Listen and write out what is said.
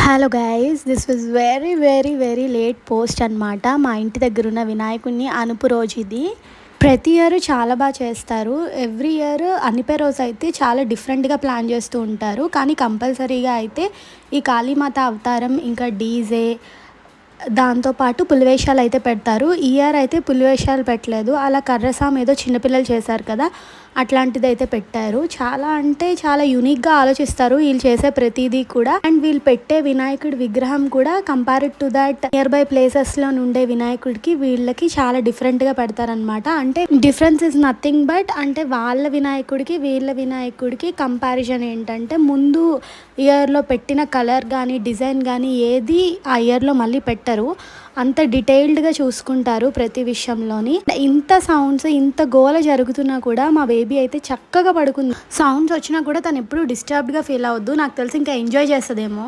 Hello guys, this was very very very late post అనమాట. మా ఇంటి దగ్గర ఉన్న వినాయకుడిని అనుపు రోజు ఇది. ప్రతి ఇయర్ చాలా బాగా చేస్తారు. ఎవ్రీ ఇయర్ అనిపే రోజు అయితే చాలా డిఫరెంట్గా ప్లాన్ చేస్తూ ఉంటారు. కానీ కంపల్సరీగా అయితే ఈ కాళీమాత అవతారం, ఇంకా డీజే, దాంతోపాటు పులివేషాలు అయితే పెడతారు. ఈ ఇయర్ అయితే పులివేషాలు పెట్టలేదు. అలా కర్రసాం ఏదో చిన్నపిల్లలు చేశారు కదా, అట్లాంటిది అయితే పెట్టారు. చాలా అంటే చాలా యూనిక్గా ఆలోచిస్తారు వీళ్ళు చేసే ప్రతిదీ కూడా. అండ్ వీళ్ళు పెట్టే వినాయకుడి విగ్రహం కూడా compared to that near by ప్లేసెస్లో ఉండే వినాయకుడికి వీళ్ళకి చాలా డిఫరెంట్గా పెడతారనమాట. అంటే డిఫరెన్స్ ఇస్ నథింగ్ బట్ అంటే వాళ్ళ వినాయకుడికి వీళ్ళ వినాయకుడికి కంపారిజన్ ఏంటంటే, ముందు ఇయర్లో పెట్టిన కలర్ కానీ డిజైన్ కానీ ఏది ఆ ఇయర్లో మళ్ళీ పెట్టరు. అంత డీటెయిల్డ్గా చూసుకుంటారు ప్రతి విషయంలోని. ఇంత సౌండ్స్, ఇంత గోల జరుగుతున్నా కూడా మా బేబీ అయితే చక్కగా పడుకుంది. సౌండ్స్ వచ్చినా కూడా తను ఎప్పుడు డిస్టర్బ్డ్గా ఫీల్ అవ్వద్దు. నాకు తెలిసి ఇంకా ఎంజాయ్ చేస్తుందేమో.